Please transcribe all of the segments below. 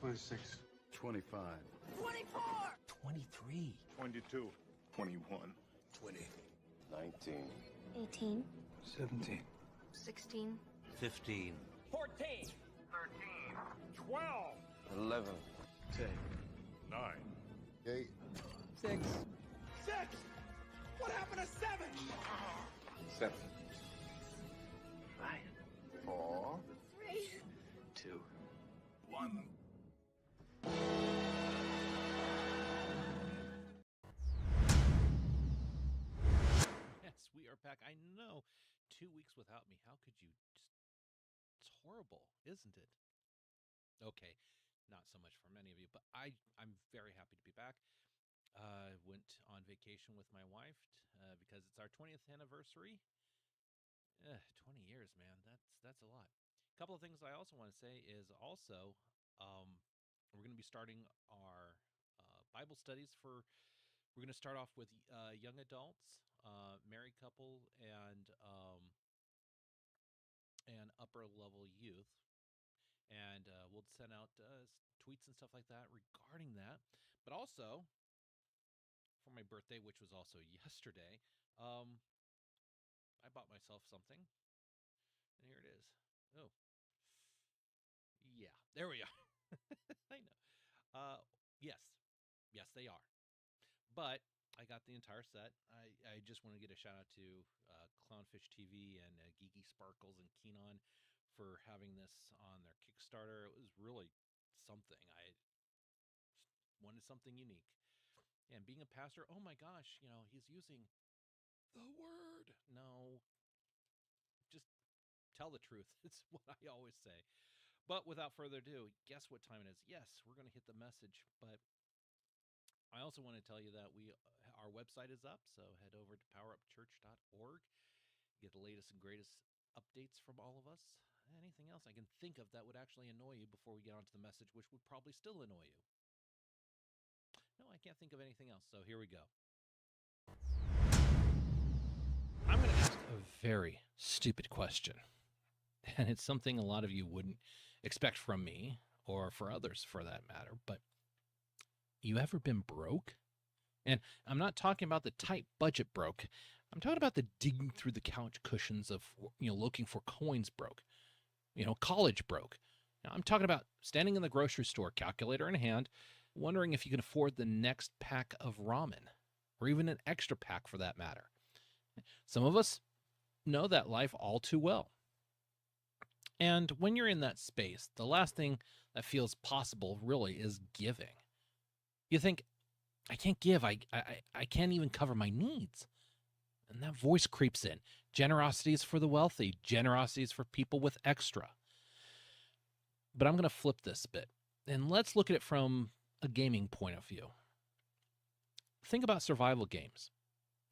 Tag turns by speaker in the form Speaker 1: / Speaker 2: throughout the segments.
Speaker 1: 26.
Speaker 2: 25.
Speaker 3: 24.
Speaker 4: 23.
Speaker 1: 22.
Speaker 2: 21.
Speaker 4: 20.
Speaker 2: 19.
Speaker 3: 18.
Speaker 1: 17.
Speaker 3: 16.
Speaker 4: 15.
Speaker 5: 14.
Speaker 1: 13. 12.
Speaker 2: 11.
Speaker 1: 10.
Speaker 2: 9. 8.
Speaker 5: 6. 6. What happened to 7?
Speaker 2: 7.
Speaker 1: 5.
Speaker 2: 4.
Speaker 3: 3.
Speaker 1: 2.
Speaker 2: 1.
Speaker 6: Yes, we are back. I know. 2 weeks without me. How could you it's horrible, isn't it? Okay, not so much for many of you, but I'm very happy to be back. Went on vacation with my wife because it's our 20th anniversary. 20 years, man. That's a lot. A couple of things I also want to say is also we're going to be starting our Bible studies for. We're going to start off with young adults, married couple, and upper level youth. And we'll send out tweets and stuff like that regarding that. But also, for my birthday, which was also yesterday, I bought myself something. And here it is. Oh. Yeah, there we are. I know. Yes. Yes, they are. But I got the entire set. I just want to get a shout out to Clownfish TV and Geeky Sparkles and Keenon for having this on their Kickstarter. It was really something. I wanted something unique. And being a pastor, oh my gosh, he's using the word. No, just tell the truth. It's what I always say. But without further ado, guess what time it is? Yes, we're going to hit the message, but I also want to tell you that our website is up, so head over to powerupchurch.org. Get the latest and greatest updates from all of us. Anything else I can think of that would actually annoy you before we get on to the message, which would probably still annoy you. No, I can't think of anything else, so here we go. I'm going to ask a very stupid question, and it's something a lot of you wouldn't expect from me, or for others for that matter, but you ever been broke? And I'm not talking about the tight budget broke. I'm talking about the digging through the couch cushions of, looking for coins broke. College broke. Now, I'm talking about standing in the grocery store, calculator in hand, wondering if you can afford the next pack of ramen, or even an extra pack for that matter. Some of us know that life all too well. And when you're in that space, the last thing that feels possible really is giving. You think, I can't give. I can't even cover my needs. And that voice creeps in. Generosity is for the wealthy. Generosity is for people with extra. But I'm going to flip this a bit. And let's look at it from a gaming point of view. Think about survival games.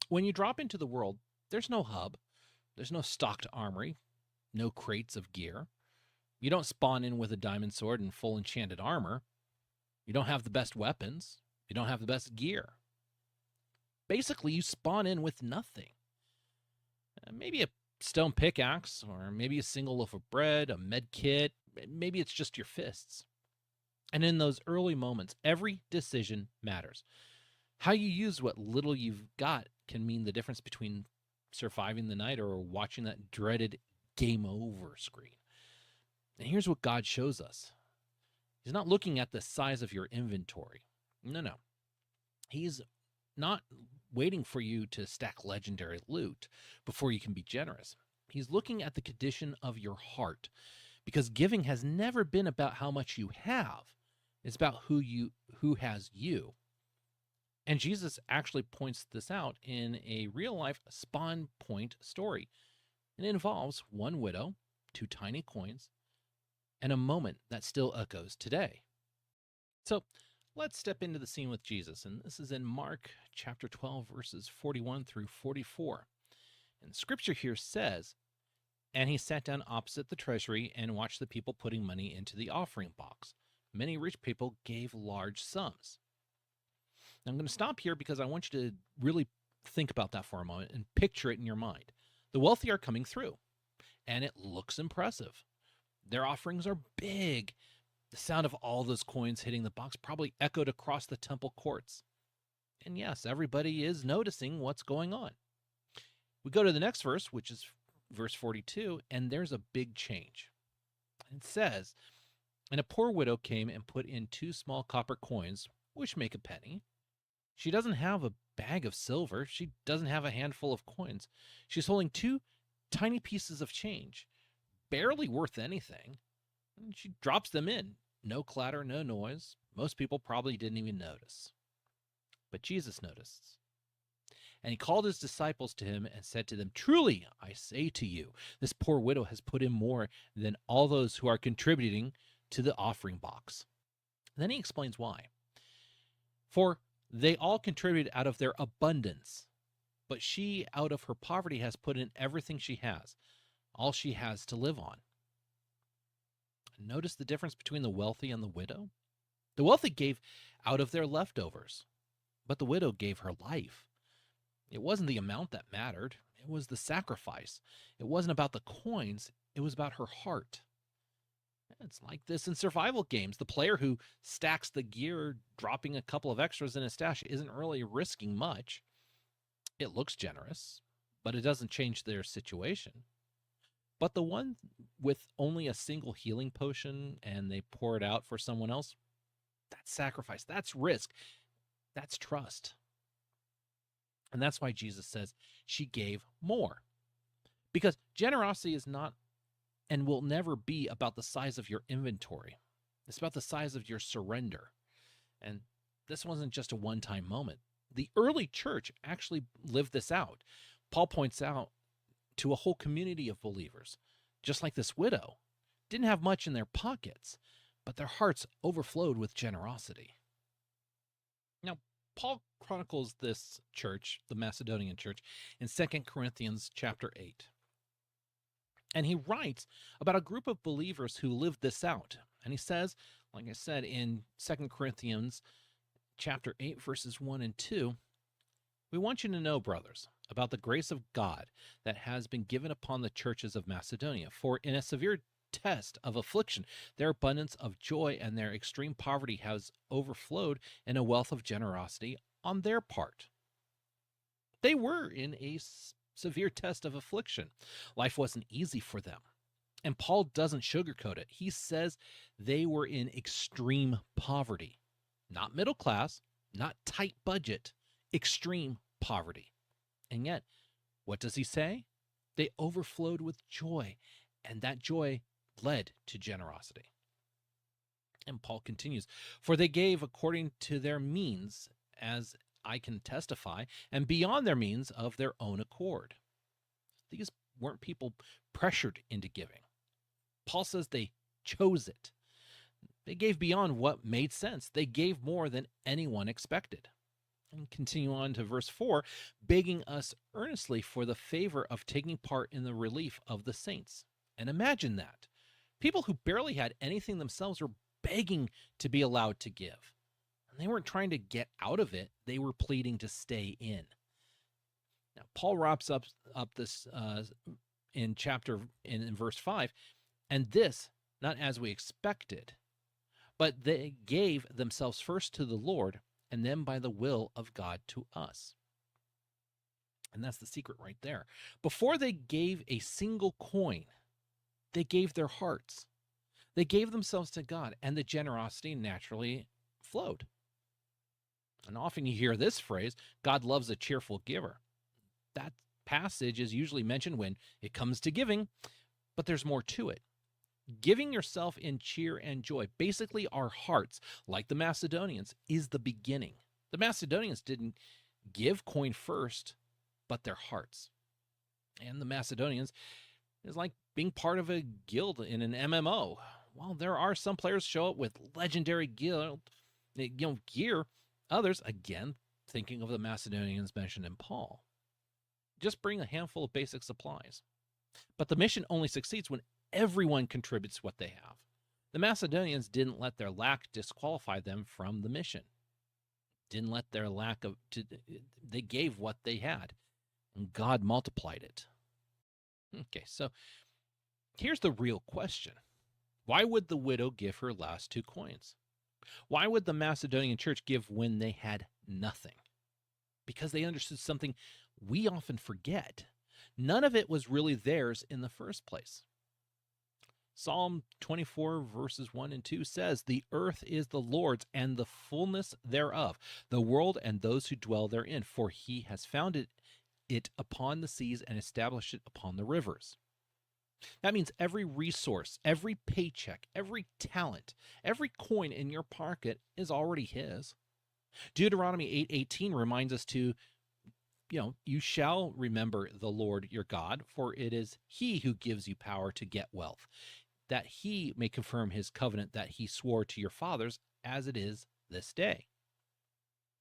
Speaker 6: When you drop into the world, there's no hub. There's no stocked armory. No crates of gear. You don't spawn in with a diamond sword and full enchanted armor. You don't have the best weapons. You don't have the best gear. Basically, you spawn in with nothing. Maybe a stone pickaxe, or maybe a single loaf of bread, a med kit. Maybe it's just your fists. And in those early moments, every decision matters. How you use what little you've got can mean the difference between surviving the night or watching that dreaded game over screen. And here's what God shows us. He's not looking at the size of your inventory. No. He's not waiting for you to stack legendary loot before you can be generous. He's looking at the condition of your heart, because giving has never been about how much you have. It's about who has you. And Jesus actually points this out in a real-life spawn point story. It involves one widow, 2 tiny coins, and a moment that still echoes today. So let's step into the scene with Jesus. And this is in Mark chapter 12, verses 41 through 44. And scripture here says, "And he sat down opposite the treasury and watched the people putting money into the offering box. Many rich people gave large sums." Now, I'm going to stop here because I want you to really think about that for a moment and picture it in your mind. The wealthy are coming through, and it looks impressive. Their offerings are big, The sound of all those coins hitting the box probably echoed across the temple courts. And yes, everybody is noticing what's going on. We go to the next verse, which is verse 42, and there's a big change. It says, "And a poor widow came and put in 2 small copper coins, which make a penny. She doesn't have a bag of silver. She doesn't have a handful of coins. She's holding 2 tiny pieces of change, barely worth anything. And she drops them in. No clatter, no noise. Most people probably didn't even notice. But Jesus noticed. And he called his disciples to him and said to them, 'Truly, I say to you, this poor widow has put in more than all those who are contributing to the offering box.' Then he explains why. 'For they all contributed out of their abundance, but she out of her poverty has put in everything she has, all she has to live on.'" Notice the difference between the wealthy and the widow? The wealthy gave out of their leftovers, but the widow gave her life. It wasn't the amount that mattered. It was the sacrifice. It wasn't about the coins. It was about her heart. It's like this in survival games. The player who stacks the gear, dropping a couple of extras in his stash, isn't really risking much. It looks generous, but it doesn't change their situation. But the one with only a single healing potion and they pour it out for someone else, that's sacrifice, that's risk, that's trust. And that's why Jesus says she gave more. Because generosity is not and will never be about the size of your inventory. It's about the size of your surrender. And this wasn't just a one-time moment. The early church actually lived this out. Paul points out to a whole community of believers, just like this widow, didn't have much in their pockets, but their hearts overflowed with generosity. Now, Paul chronicles this church, the Macedonian church, in 2 Corinthians chapter 8. And he writes about a group of believers who lived this out. And he says, like I said, in 2 Corinthians chapter 8, verses 1 and 2, "We want you to know, brothers, about the grace of God that has been given upon the churches of Macedonia. For in a severe test of affliction, their abundance of joy and their extreme poverty has overflowed in a wealth of generosity on their part." They were in a severe test of affliction. Life wasn't easy for them. And Paul doesn't sugarcoat it. He says they were in extreme poverty. Not middle class, not tight budget, extreme poverty. And yet, what does he say? They overflowed with joy, and that joy led to generosity. And Paul continues, "For they gave according to their means, as I can testify, and beyond their means of their own accord." These weren't people pressured into giving. Paul says they chose it. They gave beyond what made sense. They gave more than anyone expected. And continue on to verse 4, begging us earnestly for the favor of taking part in the relief of the saints. And imagine that. People who barely had anything themselves were begging to be allowed to give. And they weren't trying to get out of it. They were pleading to stay in. Now, Paul wraps up this in verse 5, and this, not as we expected, but they gave themselves first to the Lord, and then by the will of God to us. And that's the secret right there. Before they gave a single coin, they gave their hearts. They gave themselves to God, and the generosity naturally flowed. And often you hear this phrase, God loves a cheerful giver. That passage is usually mentioned when it comes to giving, but there's more to it. Giving yourself in cheer and joy, basically our hearts, like the Macedonians, is the beginning. The Macedonians didn't give coin first, but their hearts. And the Macedonians is like being part of a guild in an MMO. While there are some players show up with legendary gear, others, again, thinking of the Macedonians mentioned in Paul, just bring a handful of basic supplies. But the mission only succeeds when everyone contributes what they have. The Macedonians didn't let their lack disqualify them from the mission. Didn't let their they gave what they had, and God multiplied it. Okay, so here's the real question. Why would the widow give her last 2 coins? Why would the Macedonian church give when they had nothing? Because they understood something we often forget. None of it was really theirs in the first place. Psalm 24 verses 1 and 2 says, "The earth is the Lord's and the fullness thereof, the world and those who dwell therein, for he has founded it upon the seas and established it upon the rivers." That means every resource, every paycheck, every talent, every coin in your pocket is already his. Deuteronomy 8:18 reminds us to, you shall remember the Lord your God, for it is he who gives you power to get wealth, that he may confirm his covenant that he swore to your fathers, as it is this day.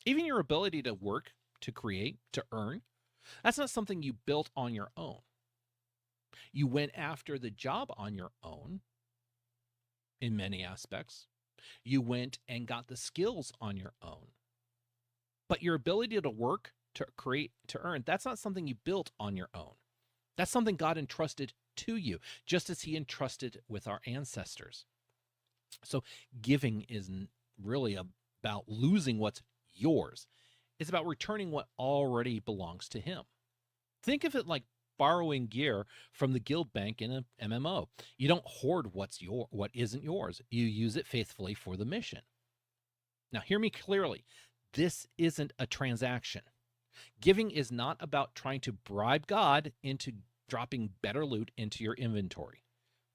Speaker 6: Even your ability to work, to create, to earn, that's not something you built on your own. You went after the job on your own in many aspects. You went and got the skills on your own. But your ability to work, to create, to earn, that's not something you built on your own. That's something God entrusted to you, just as he entrusted with our ancestors. So giving isn't really about losing what's yours. It's about returning what already belongs to him. Think of it like borrowing gear from the guild bank in an MMO. You don't hoard what isn't yours. You use it faithfully for the mission. Now, hear me clearly. This isn't a transaction. Giving is not about trying to bribe God into dropping better loot into your inventory.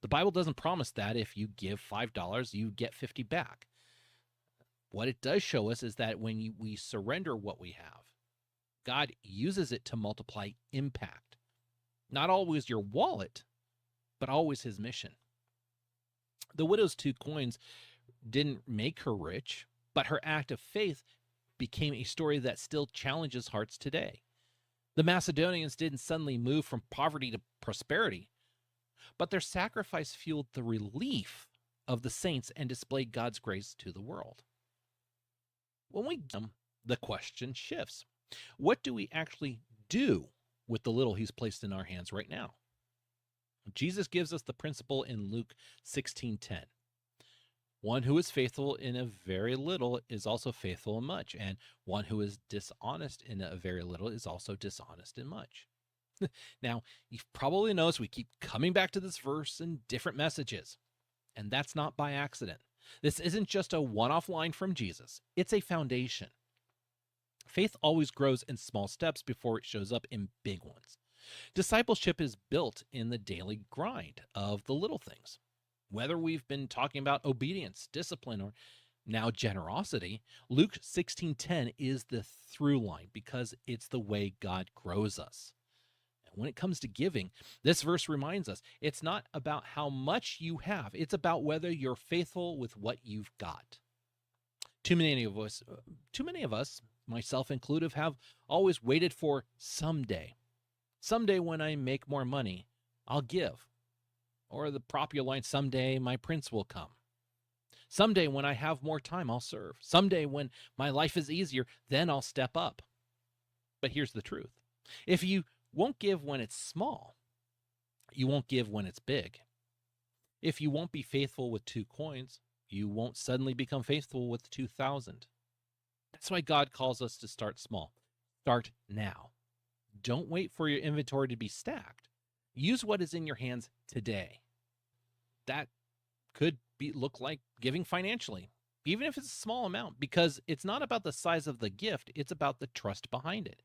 Speaker 6: The Bible doesn't promise that if you give $5, you get 50 back. What it does show us is that when we surrender what we have, God uses it to multiply impact. Not always your wallet, but always his mission. The widow's 2 coins didn't make her rich, but her act of faith became a story that still challenges hearts today. The Macedonians didn't suddenly move from poverty to prosperity, but their sacrifice fueled the relief of the saints and displayed God's grace to the world. When we give, the question shifts. What do we actually do with the little he's placed in our hands right now? Jesus gives us the principle in Luke 16:10. One who is faithful in a very little is also faithful in much, and one who is dishonest in a very little is also dishonest in much. Now, you've probably noticed we keep coming back to this verse in different messages, and that's not by accident. This isn't just a one-off line from Jesus. It's a foundation. Faith always grows in small steps before it shows up in big ones. Discipleship is built in the daily grind of the little things. Whether we've been talking about obedience, discipline, or now generosity, Luke 16:10 is the through line because it's the way God grows us. And when it comes to giving, this verse reminds us it's not about how much you have. It's about whether you're faithful with what you've got. Too many of us, myself included, have always waited for someday. Someday when I make more money, I'll give. Or the popular line, someday my prince will come. Someday when I have more time, I'll serve. Someday when my life is easier, then I'll step up. But here's the truth. If you won't give when it's small, you won't give when it's big. If you won't be faithful with 2 coins, you won't suddenly become faithful with 2,000. That's why God calls us to start small. Start now. Don't wait for your inventory to be stacked. Use what is in your hands today. That could look like giving financially, even if it's a small amount, because it's not about the size of the gift, it's about the trust behind it.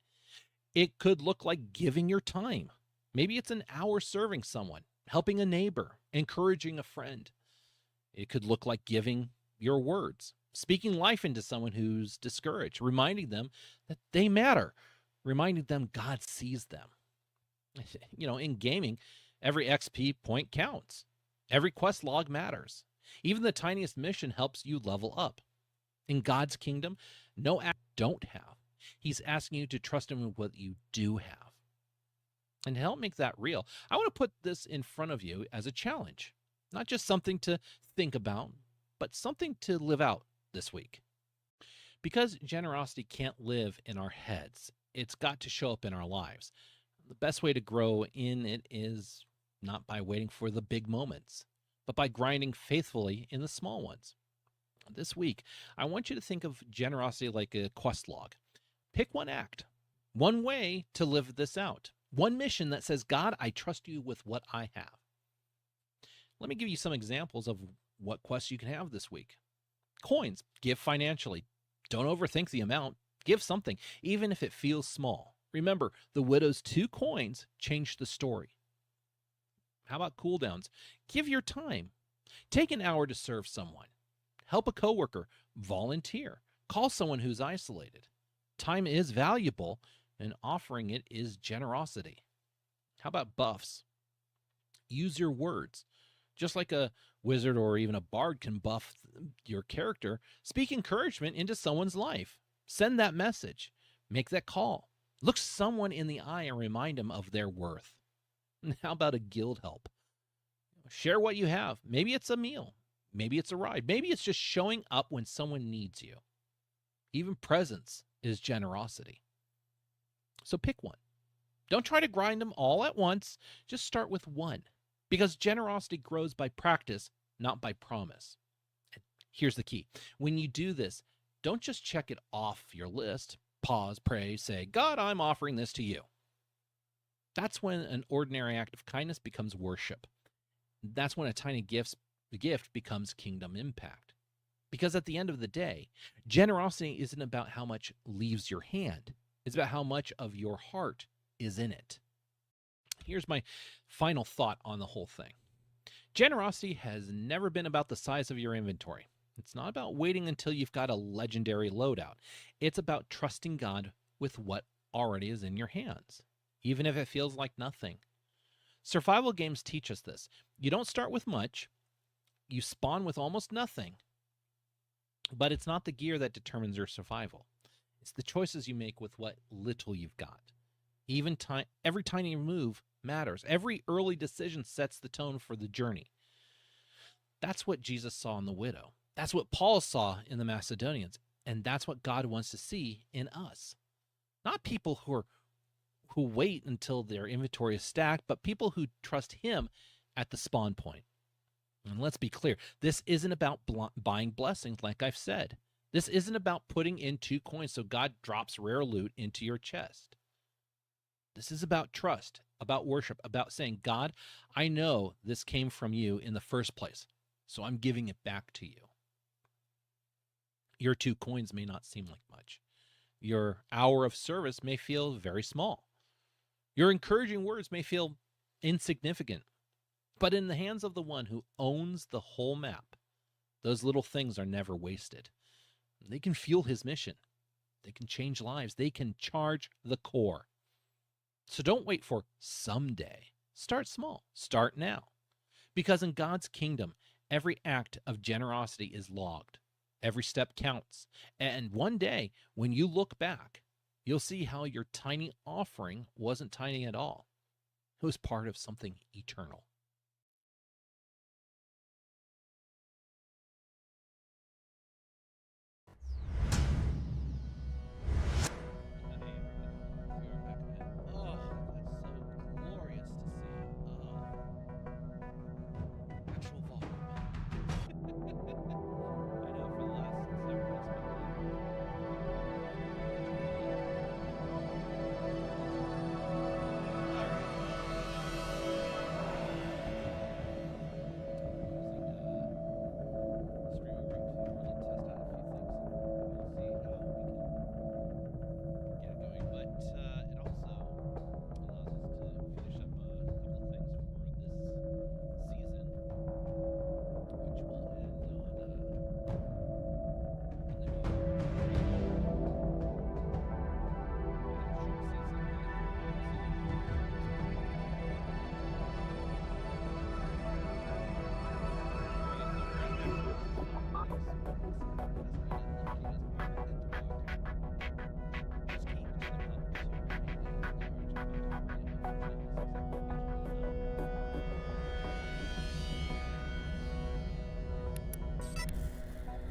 Speaker 6: It could look like giving your time. Maybe it's an hour serving someone, helping a neighbor, encouraging a friend. It could look like giving your words, speaking life into someone who's discouraged, reminding them that they matter, reminding them God sees them. In gaming, every XP point counts. Every quest log matters. Even the tiniest mission helps you level up. In God's kingdom, no act you don't have. He's asking you to trust him with what you do have. And to help make that real, I want to put this in front of you as a challenge. Not just something to think about, but something to live out this week. Because generosity can't live in our heads, it's got to show up in our lives. The best way to grow in it is not by waiting for the big moments, but by grinding faithfully in the small ones. This week, I want you to think of generosity like a quest log. Pick one act, one way to live this out, one mission that says, God, I trust you with what I have. Let me give you some examples of what quests you can have this week. Coins, give financially. Don't overthink the amount. Give something, even if it feels small. Remember, the widow's 2 coins changed the story. How about cooldowns? Give your time. Take an hour to serve someone. Help a coworker. Volunteer. Call someone who's isolated. Time is valuable, and offering it is generosity. How about buffs? Use your words. Just like a wizard or even a bard can buff your character, speak encouragement into someone's life. Send that message. Make that call. Look someone in the eye and remind them of their worth. How about a guild help? Share what you have. Maybe it's a meal. Maybe it's a ride. Maybe it's just showing up when someone needs you. Even presence is generosity. So pick one. Don't try to grind them all at once. Just start with one. Because generosity grows by practice, not by promise. And here's the key. When you do this, don't just check it off your list. Pause, pray, say, God, I'm offering this to you. That's when an ordinary act of kindness becomes worship. That's when a tiny gift becomes kingdom impact. Because at the end of the day, generosity isn't about how much leaves your hand. It's about how much of your heart is in it. Here's my final thought on the whole thing. Generosity has never been about the size of your inventory. It's not about waiting until you've got a legendary loadout. It's about trusting God with what already is in your hands, even if it feels like nothing. Survival games teach us this. You don't start with much. You spawn with almost nothing. But it's not the gear that determines your survival. It's the choices you make with what little you've got. Every tiny move matters. Every early decision sets the tone for the journey. That's what Jesus saw in the widow. That's what Paul saw in the Macedonians. And that's what God wants to see in us. Not people who wait until their inventory is stacked, but people who trust him at the spawn point. And let's be clear, this isn't about buying blessings, like I've said. This isn't about putting in 2 coins so God drops rare loot into your chest. This is about trust, about worship, about saying, God, I know this came from you in the first place, so I'm giving it back to you. Your 2 coins may not seem like much. Your hour of service may feel very small. Your encouraging words may feel insignificant. But in the hands of the one who owns the whole map, those little things are never wasted. They can fuel his mission. They can change lives. They can charge the core. So don't wait for someday. Start small. Start now. Because in God's kingdom, every act of generosity is logged. Every step counts. And one day, when you look back, you'll see how your tiny offering wasn't tiny at all. It was part of something eternal.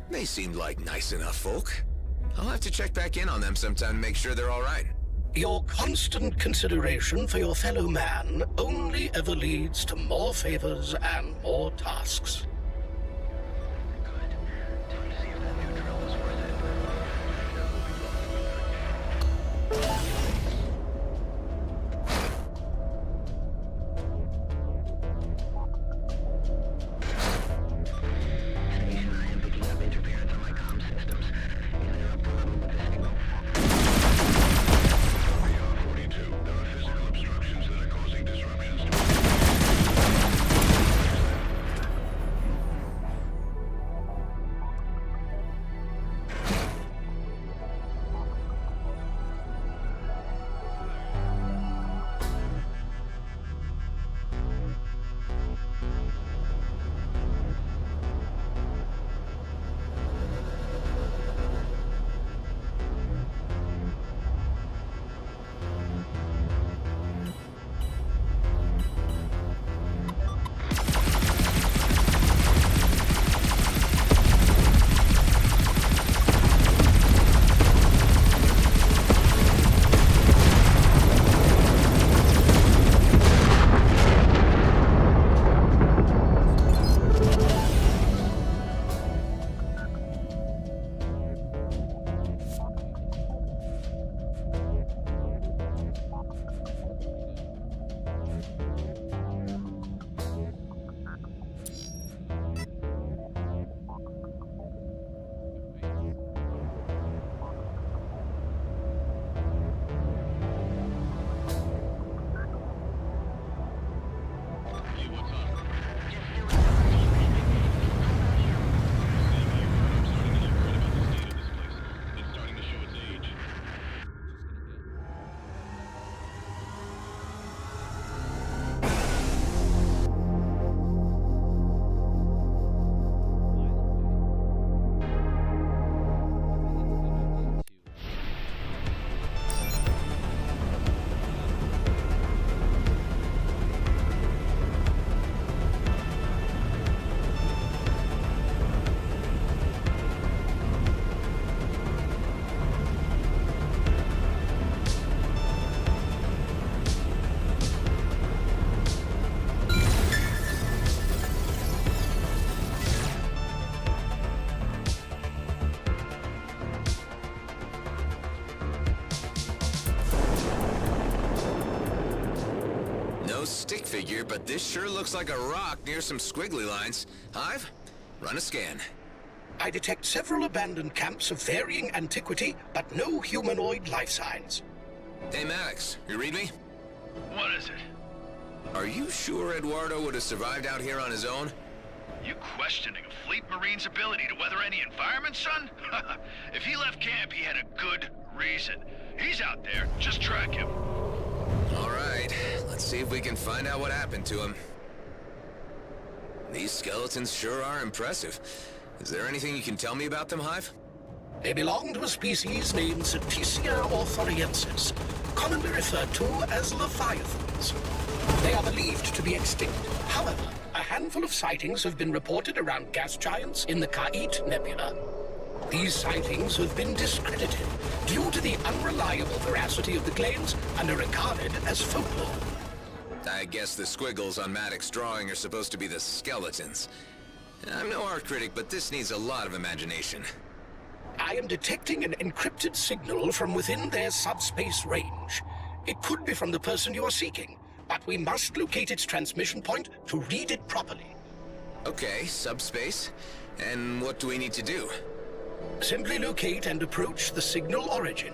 Speaker 7: They seemed like nice enough folk. I'll have to check back in on them sometime to make sure they're all right. Your constant consideration for your fellow man only ever leads to more favors and more tasks.
Speaker 8: Stick figure, but this sure looks like a rock near some squiggly lines. Hive, run a scan.
Speaker 7: I detect several abandoned camps of varying antiquity, but no humanoid life signs.
Speaker 8: Hey, Maddox, you read me?
Speaker 1: What is it?
Speaker 8: Are you sure Eduardo would have survived out here on his own?
Speaker 1: You questioning a fleet marine's ability to weather any environment, son? If he left camp, he had a good reason. He's out there. Just track him.
Speaker 8: All right, let's see if we can find out what happened to him. These skeletons sure are impressive. Is there anything you can tell me about them, Hive?
Speaker 7: They belong to a species named Cetacea orthoriensis, commonly referred to as leviathans. They are believed to be extinct. However, a handful of sightings have been reported around gas giants in the Kait Nebula. These sightings have been discredited due to the unreliable veracity of the claims and are regarded as folklore.
Speaker 8: I guess the squiggles on Maddox's drawing are supposed to be the skeletons. I'm no art critic, but this needs a lot of imagination.
Speaker 7: I am detecting an encrypted signal from within their subspace range. It could be from the person you are seeking, but we must locate its transmission point to read it properly.
Speaker 8: Okay, subspace. And what do we need to do?
Speaker 7: Simply locate and approach the signal origin.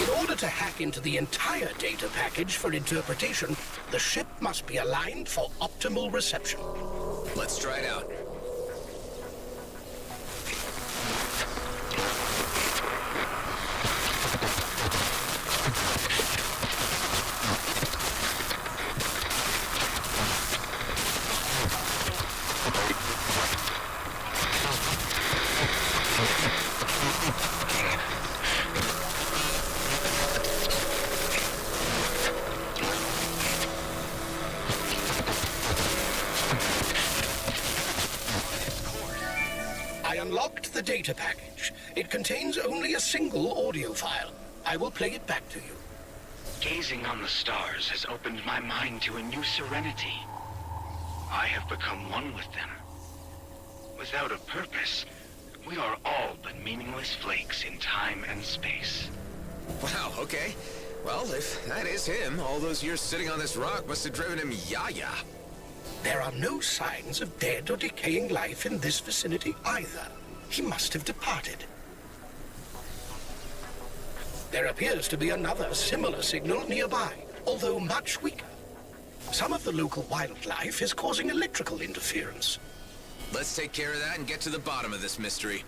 Speaker 7: In order to hack into the entire data package for interpretation, the ship must be aligned for optimal reception.
Speaker 8: Let's try it out.
Speaker 7: data package. It contains only a single audio file. I will play it back to you.
Speaker 9: Gazing on the stars has opened my mind to a new serenity. I have become one with them. Without a purpose, we are all but meaningless flakes in time and space.
Speaker 8: Wow, okay. Well, if that is him, all those years sitting on this rock must have driven him yaya.
Speaker 7: There are no signs of dead or decaying life in this vicinity either. He must have departed. There appears to be another similar signal nearby, although much weaker. Some of the local wildlife is causing electrical interference.
Speaker 8: Let's take care of that and get to the bottom of this mystery.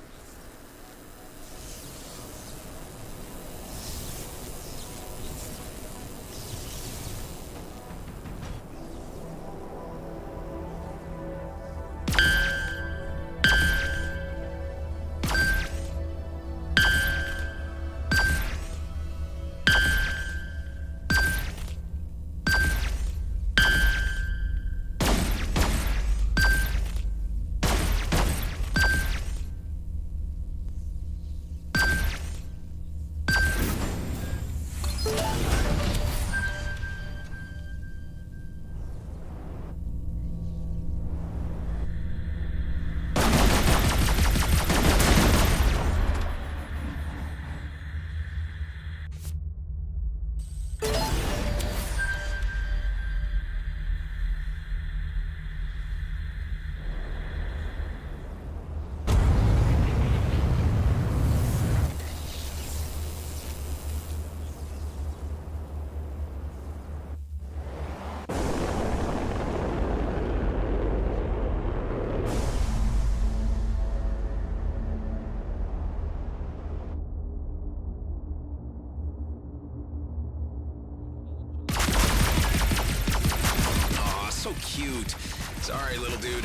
Speaker 8: So cute. Sorry, little dude.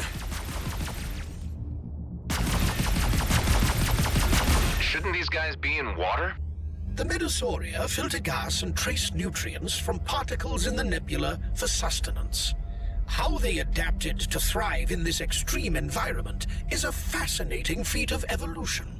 Speaker 9: Shouldn't these guys be in water?
Speaker 7: The Medosauria filter gas and trace nutrients from particles in the nebula for sustenance. How they adapted to thrive in this extreme environment is a fascinating feat of evolution.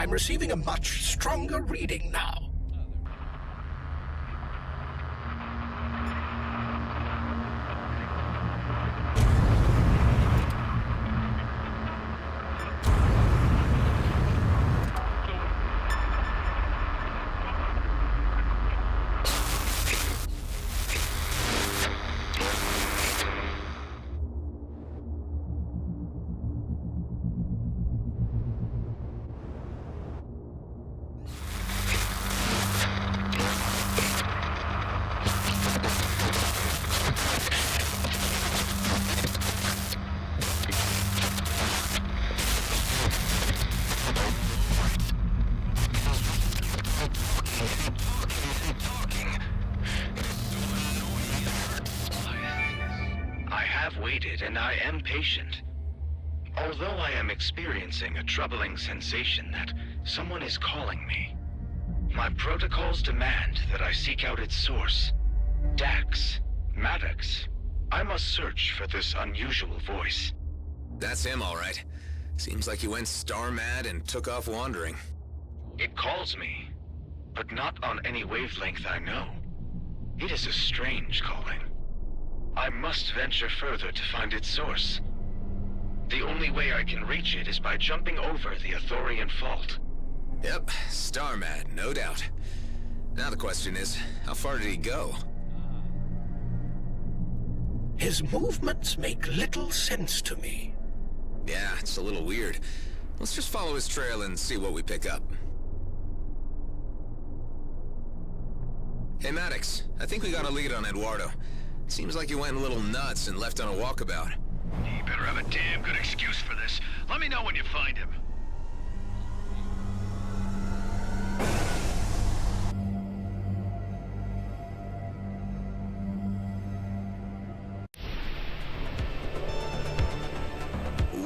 Speaker 7: I'm receiving a much stronger reading now.
Speaker 9: And I am patient. Although I am experiencing a troubling sensation that someone is calling me, my protocols demand that I seek out its source. Dax, Maddox, I must search for this unusual voice.
Speaker 8: That's him, all right. Seems like he went star-mad and took off wandering.
Speaker 9: It calls me, but not on any wavelength I know. It is a strange calling. I must venture further to find its source. The only way I can reach it is by jumping over the Athorian fault.
Speaker 8: Yep, star-mad, no doubt. Now the question is, how far did he go?
Speaker 7: His movements make little sense to me.
Speaker 8: Yeah, it's a little weird. Let's just follow his trail and see what we pick up. Hey, Maddox, I think we got a lead on Eduardo. Seems like he went a little nuts and left on a walkabout.
Speaker 1: You better have a damn good excuse for this. Let me know when you find him.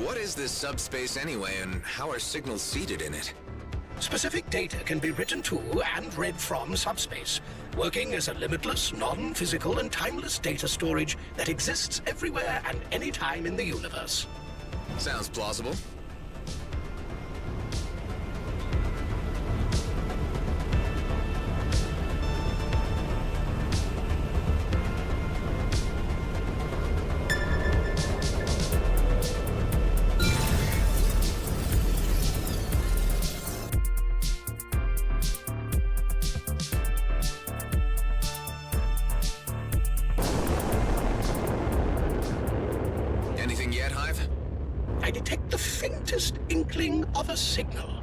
Speaker 8: What is this subspace anyway, and how are signals seeded in it?
Speaker 7: Specific data can be written to and read from subspace, working as a limitless, non-physical, and timeless data storage that exists everywhere and anytime in the universe.
Speaker 8: Sounds plausible. Anything yet, Hive?
Speaker 7: I detect the faintest inkling of a signal.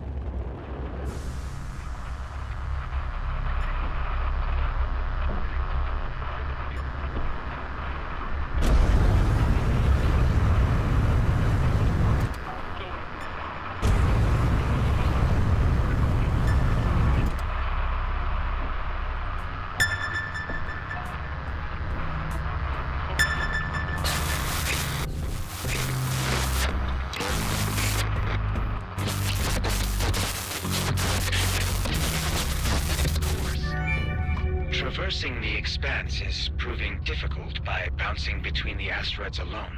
Speaker 9: Traversing the expanse is proving difficult by bouncing between the asteroids alone.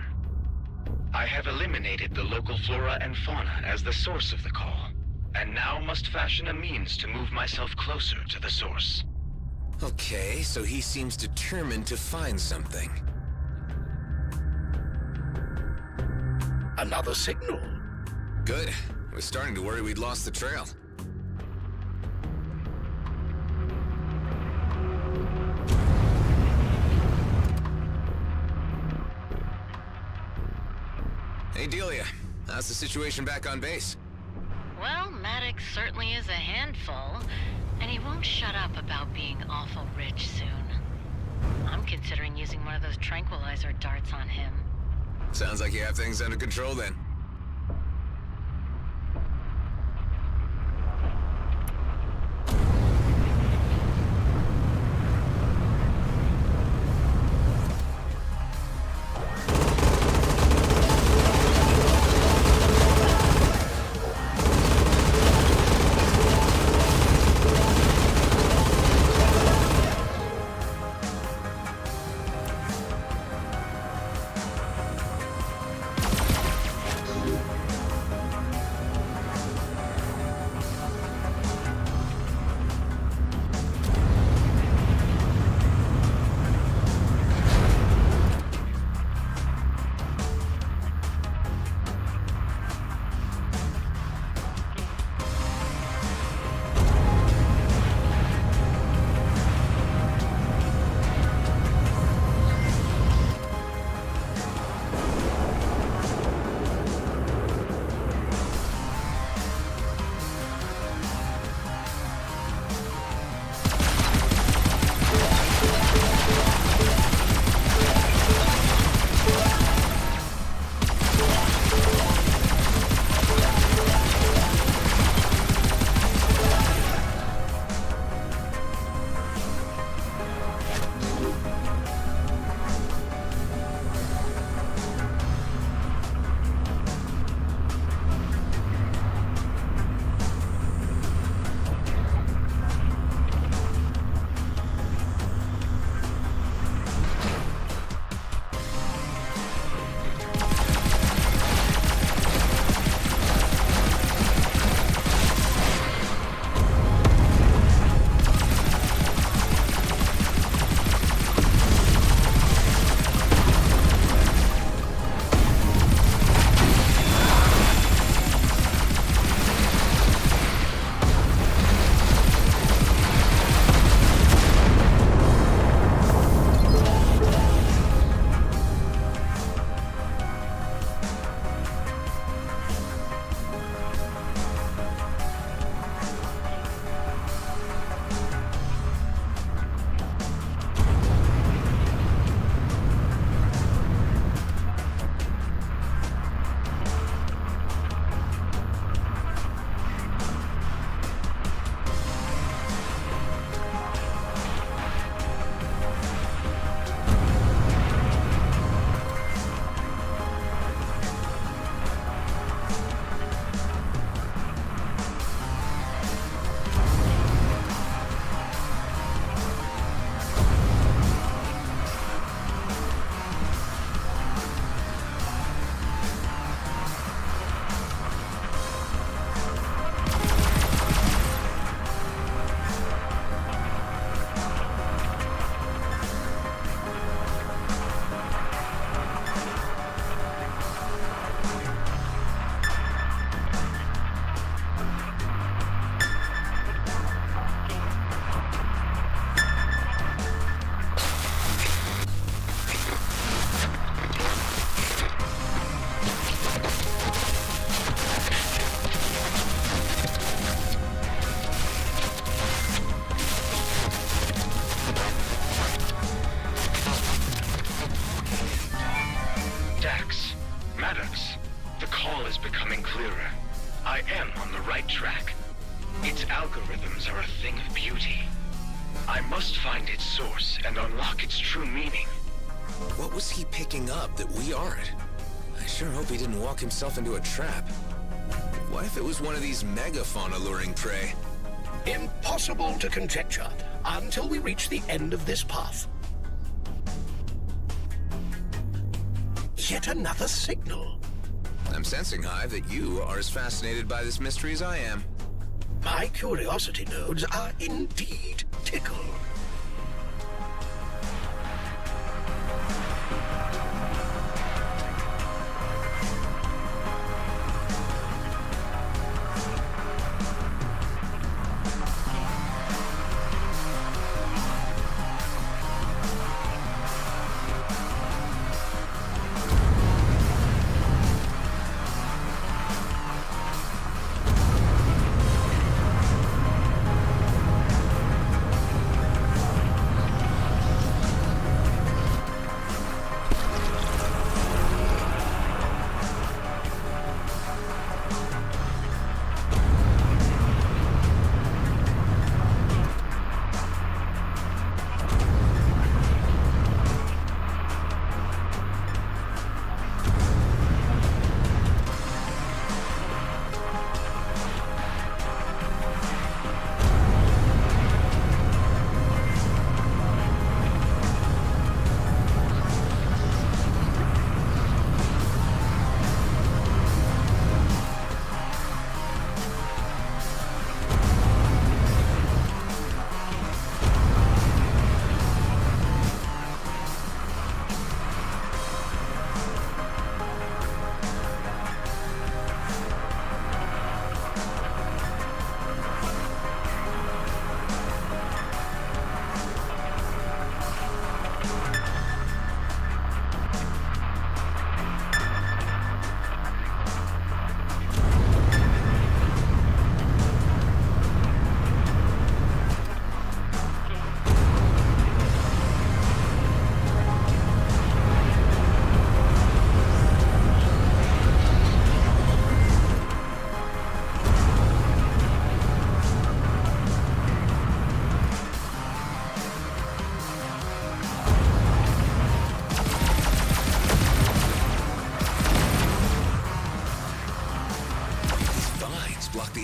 Speaker 9: I have eliminated the local flora and fauna as the source of the call, and now must fashion a means to move myself closer to the source.
Speaker 8: Okay, so he seems determined to find something.
Speaker 7: Another signal.
Speaker 8: Good. I was starting to worry we'd lost the trail. Hey, Delia. How's the situation back on base?
Speaker 10: Well, Maddox certainly is a handful, and he won't shut up about being awful rich soon. I'm considering using one of those tranquilizer darts on him.
Speaker 8: Sounds like you have things under control then.
Speaker 9: becoming clearer. I am on the right track. Its algorithms are a thing of beauty. I must find its source and unlock its true meaning.
Speaker 8: What was he picking up that we aren't? I sure hope he didn't walk himself into a trap. What if it was one of these megafauna luring prey?
Speaker 7: Impossible to conjecture until we reach the end of this path. Yet another signal.
Speaker 8: I'm sensing, Hive, that you are as fascinated by this mystery as I am.
Speaker 7: My curiosity nodes are indeed tickled.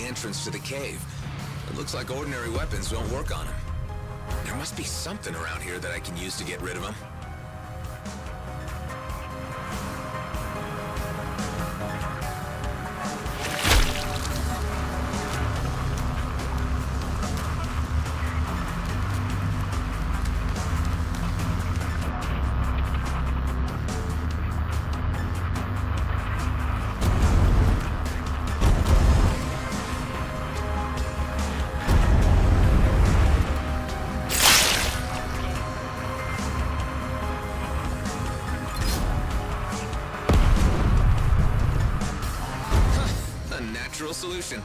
Speaker 8: Entrance to the cave. It looks like ordinary weapons don't work on him. There must be something around here that I can use to get rid of him. Solution.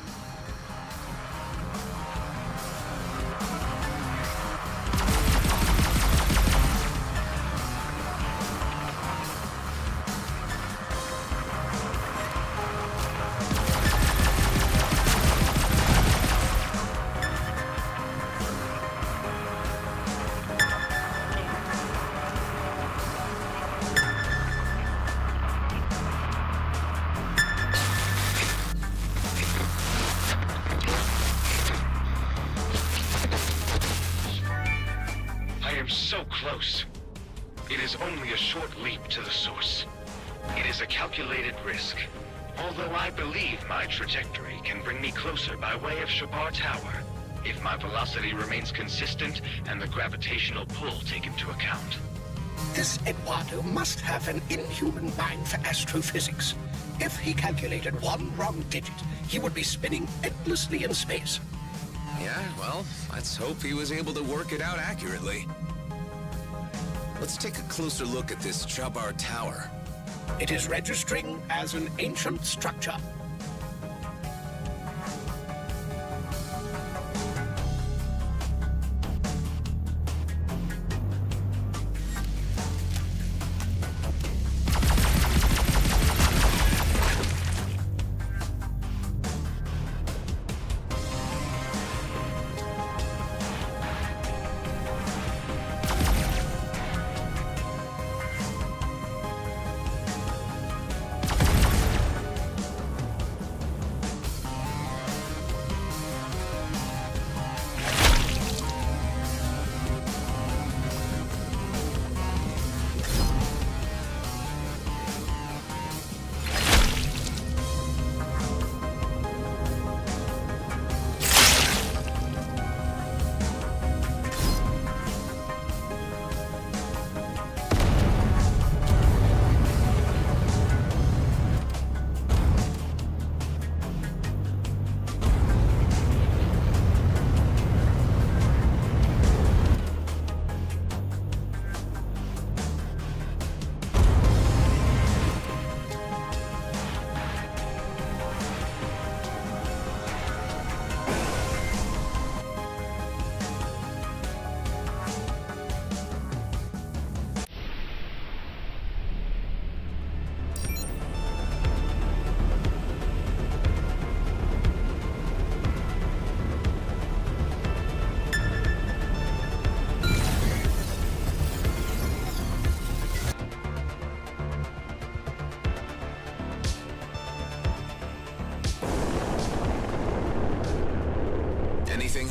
Speaker 9: So close. It is only a short leap to the source. It is a calculated risk. Although I believe my trajectory can bring me closer by way of Shabar Tower, if my velocity remains consistent and the gravitational pull taken into account.
Speaker 7: This Eduardo must have an inhuman mind for astrophysics. If he calculated one wrong digit, he would be spinning endlessly in space.
Speaker 8: Yeah, well, let's hope he was able to work it out accurately. Let's take a closer look at this Shabar Tower.
Speaker 7: It is registering as an ancient structure.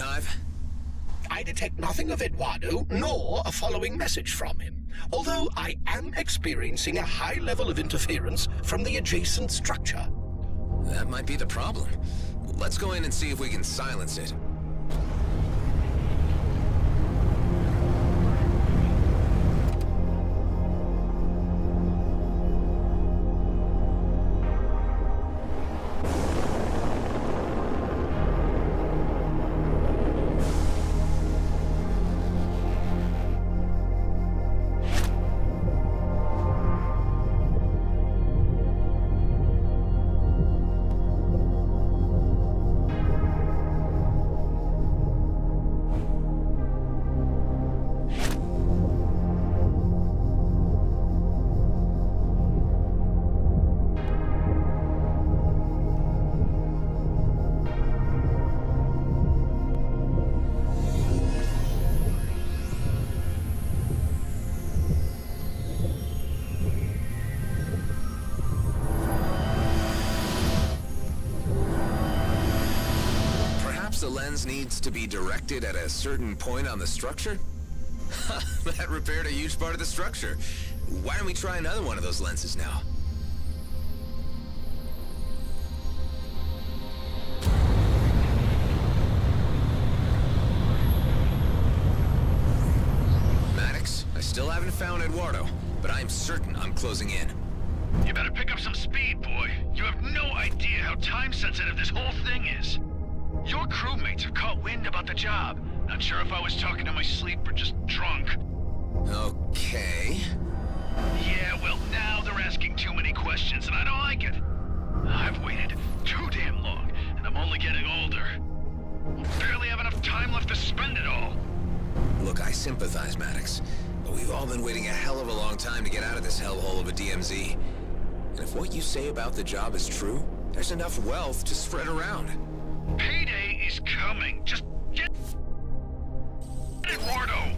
Speaker 8: hive?
Speaker 7: I detect nothing of Eduardo, nor a following message from him. Although I am experiencing a high level of interference from the adjacent structure.
Speaker 8: That might be the problem. Let's go in and see if we can silence it. The lens needs to be directed at a certain point on the structure? That repaired a huge part of the structure. Why don't we try another one of those lenses now? Maddox, I still haven't found Eduardo, but I'm certain I'm closing in.
Speaker 1: You better pick up some speed, boy. You have no idea how time-sensitive this whole thing is. Your crewmates have caught wind about the job. Not sure if I was talking in my sleep or just drunk.
Speaker 8: Okay.
Speaker 1: Yeah, well, now they're asking too many questions, and I don't like it. I've waited too damn long, and I'm only getting older. Barely have enough time left to spend it all.
Speaker 8: Look, I sympathize, Maddox, but we've all been waiting a hell of a long time to get out of this hellhole of a DMZ. And if what you say about the job is true, there's enough wealth to spread around.
Speaker 1: Payday is coming. Just get Eduardo.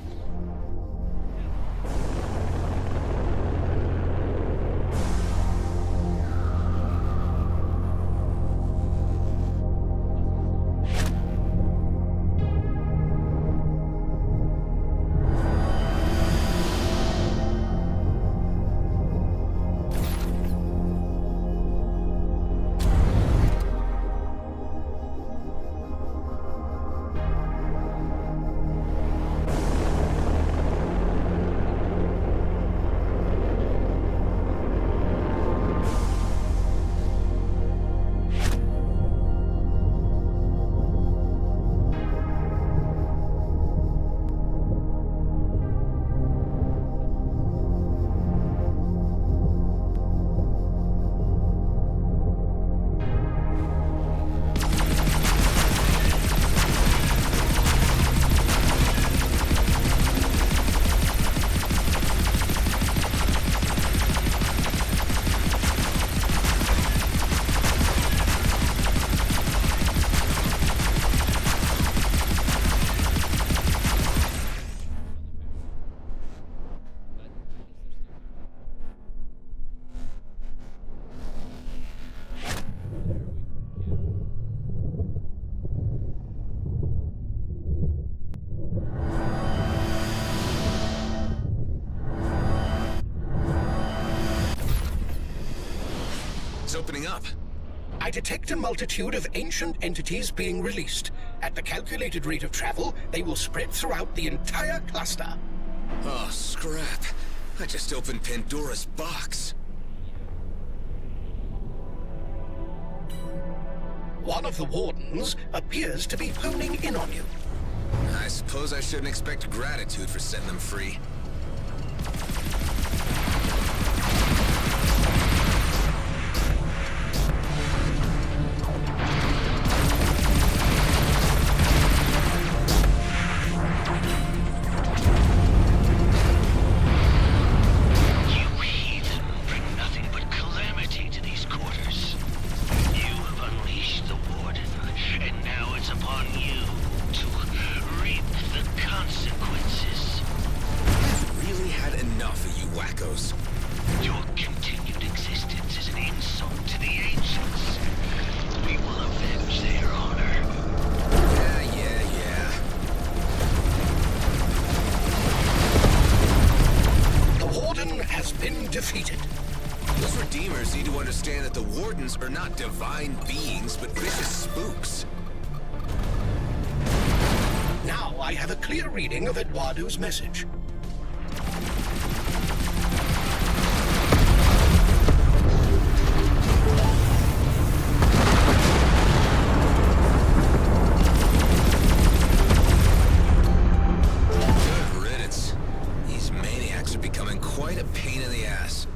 Speaker 8: It's opening up.
Speaker 7: I detect a multitude of ancient entities being released. At the calculated rate of travel, they will spread throughout the entire cluster.
Speaker 8: Oh, scrap. I just opened Pandora's box.
Speaker 7: One of the wardens appears to be honing in on you.
Speaker 8: I suppose I shouldn't expect gratitude for setting them free.
Speaker 9: Upon you to reap the consequences.
Speaker 7: completed.
Speaker 8: Those Redeemers need to understand that the Wardens are not divine beings, but vicious spooks.
Speaker 7: Now I have a clear reading of Eduardo's message.
Speaker 8: Good riddance. These maniacs are becoming quite a pain in the ass.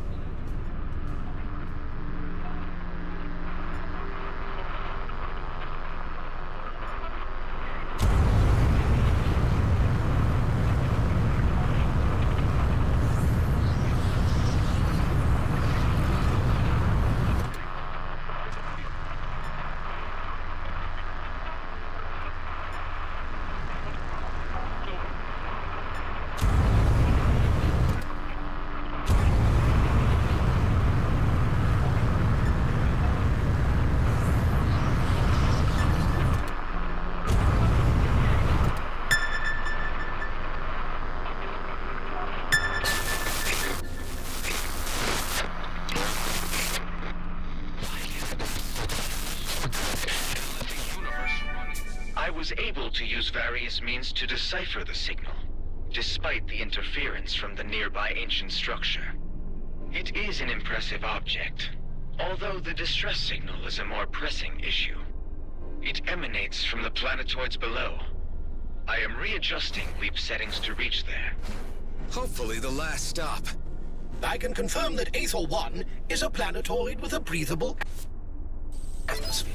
Speaker 9: I was able to use various means to decipher the signal, despite the interference from the nearby ancient structure. It is an impressive object, although the distress signal is a more pressing issue. It emanates from the planetoids below. I am readjusting leap settings to reach there.
Speaker 8: Hopefully the last stop.
Speaker 7: I can confirm that Aethel 1 is a planetoid with a breathable atmosphere.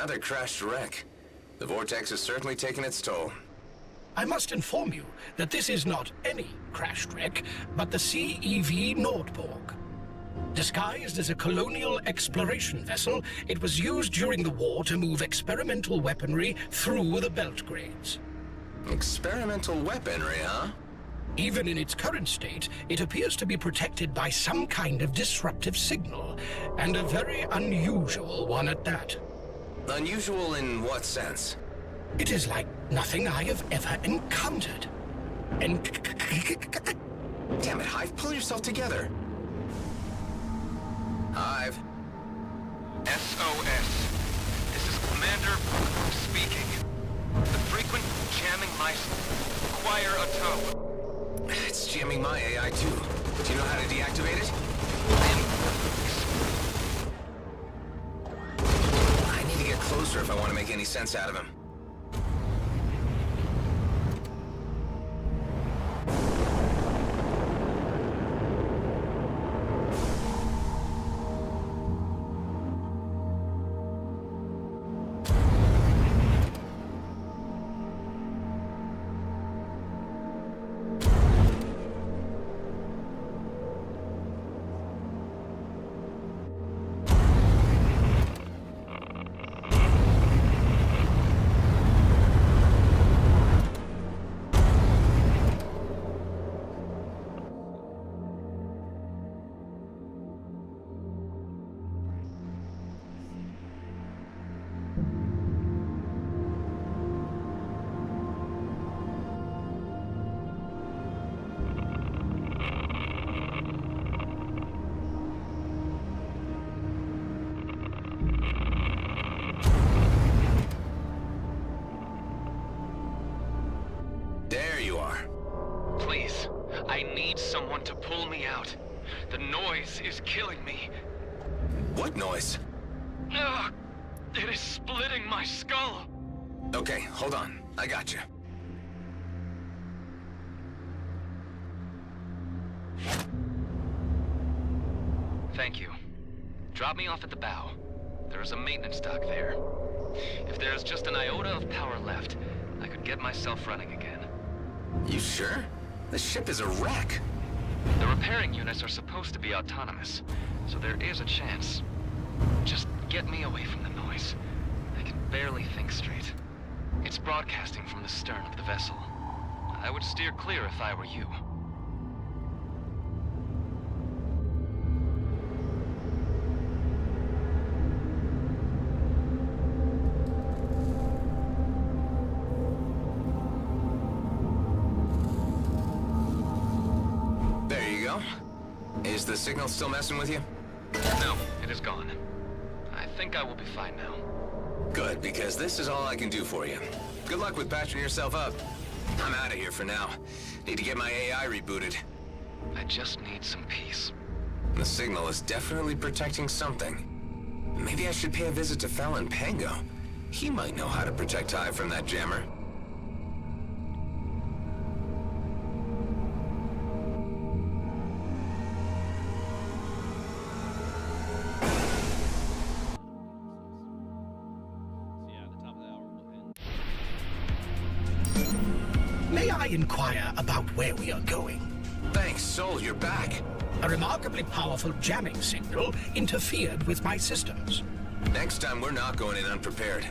Speaker 8: Another crashed wreck. The vortex has certainly taken its toll.
Speaker 7: I must inform you that this is not any crashed wreck, but the CEV Nordborg. Disguised as a colonial exploration vessel, it was used during the war to move experimental weaponry through the belt grades.
Speaker 8: Experimental weaponry, huh?
Speaker 7: Even in its current state, it appears to be protected by some kind of disruptive signal, and a very unusual one at that.
Speaker 8: Unusual in what sense?
Speaker 7: It is like nothing I have ever encountered. And
Speaker 8: damn it, Hive, pull yourself together. Hive.
Speaker 9: SOS. This is Commander speaking. The frequent jamming my... Require a tow.
Speaker 8: It's jamming my AI too. Do you know how to deactivate it? closer if I want to make any sense out of him. There you are.
Speaker 11: Please, I need someone to pull me out. The noise is killing me.
Speaker 8: What noise?
Speaker 11: Ugh, it is splitting my skull.
Speaker 8: Okay, hold on. I got you.
Speaker 11: Thank you. Drop me off at the bow. There is a maintenance dock there. If there's just an iota of power left, I could get myself running again.
Speaker 8: You sure? The ship is a wreck.
Speaker 11: The repairing units are supposed to be autonomous, so there is a chance. Just get me away from the noise. I can barely think straight. It's broadcasting from the stern of the vessel. I would steer clear if I were you.
Speaker 8: There you go. Is the signal still messing with you?
Speaker 11: No, it is gone. I think I will be fine now.
Speaker 8: Good, because this is all I can do for you. Good luck with patching yourself up. I'm out of here for now. Need to get my AI rebooted.
Speaker 11: I just need some peace.
Speaker 8: The signal is definitely protecting something. Maybe I should pay a visit to Fallon Pango. He might know how to protect Hive from that jammer.
Speaker 7: May I inquire about where we are going?
Speaker 8: Thanks, Sol, you're back.
Speaker 7: A remarkably powerful jamming signal interfered with my systems.
Speaker 8: Next time, we're not going in unprepared.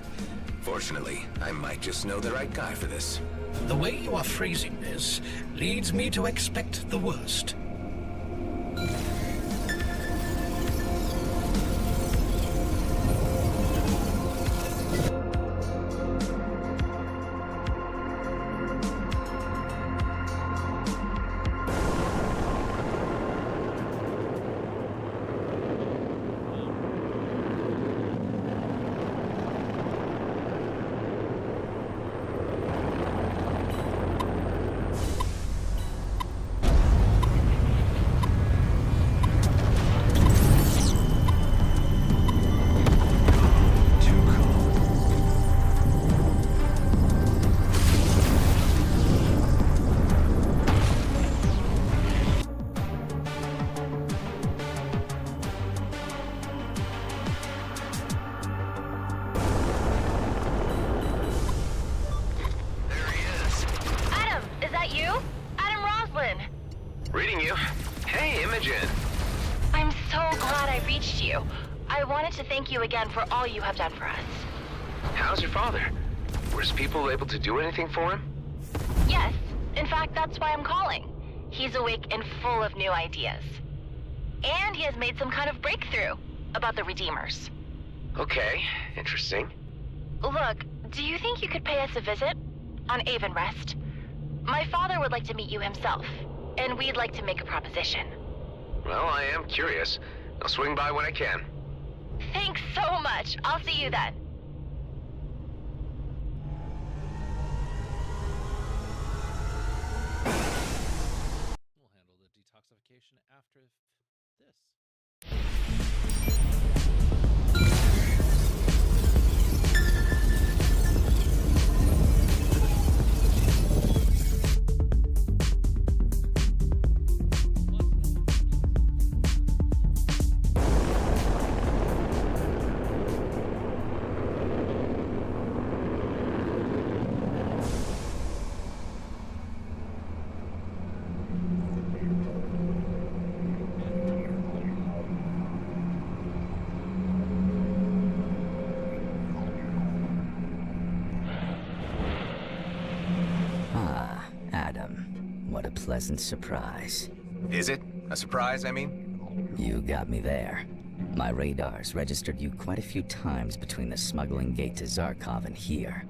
Speaker 8: Fortunately, I might just know the right guy for this.
Speaker 7: The way you are phrasing this leads me to expect the worst.
Speaker 8: Reading you. Hey, Imogen.
Speaker 10: I'm so glad I reached you. I wanted to thank you again for all you have done for us.
Speaker 8: How's your father? Were his people able to do anything for him?
Speaker 10: Yes. In fact, that's why I'm calling. He's awake and full of new ideas. And he has made some kind of breakthrough about the Redeemers.
Speaker 8: Okay, interesting.
Speaker 10: Look, do you think you could pay us a visit? On Avon Rest? My father would like to meet you himself, and we'd like to make a proposition.
Speaker 8: Well, I am curious. I'll swing by when I can.
Speaker 10: Thanks so much. I'll see you then.
Speaker 6: We'll handle the detoxification after this.
Speaker 12: pleasant surprise.
Speaker 8: Is it? A surprise, I mean?
Speaker 12: You got me there. My radars registered you quite a few times between the smuggling gate to Zarkov and here.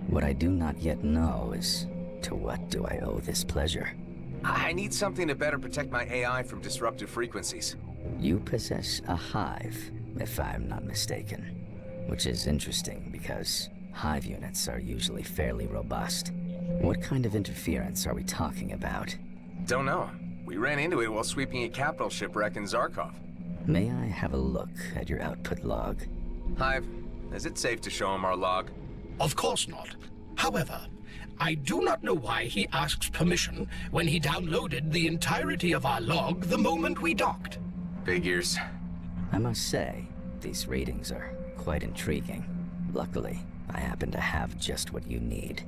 Speaker 12: What I do not yet know is, to what do I owe this pleasure?
Speaker 8: I need something to better protect my AI from disruptive frequencies.
Speaker 12: You possess a hive, if I'm not mistaken. Which is interesting because hive units are usually fairly robust. What kind of interference are we talking about?
Speaker 8: Don't know. We ran into it while sweeping a capital shipwreck in Zarkov.
Speaker 12: May I have a look at your output log?
Speaker 8: Hive, is it safe to show him our log?
Speaker 7: Of course not. However, I do not know why he asks permission when he downloaded the entirety of our log the moment we docked.
Speaker 8: Figures.
Speaker 12: I must say, these readings are quite intriguing. Luckily, I happen to have just what you need.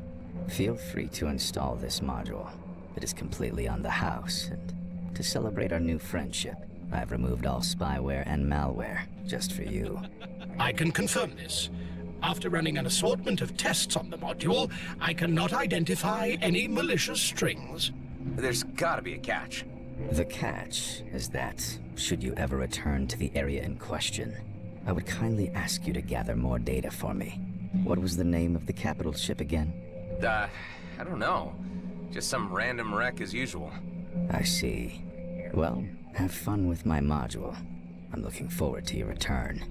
Speaker 12: Feel free to install this module. It is completely on the house, and to celebrate our new friendship, I've removed all spyware and malware, just for you.
Speaker 7: I can confirm this. After running an assortment of tests on the module, I cannot identify any malicious strings.
Speaker 8: There's gotta be a catch.
Speaker 12: The catch is that, should you ever return to the area in question, I would kindly ask you to gather more data for me. What was the name of the capital ship again?
Speaker 8: I don't know. Just some random wreck as usual.
Speaker 12: I see. Well, have fun with my module. I'm looking forward to your return.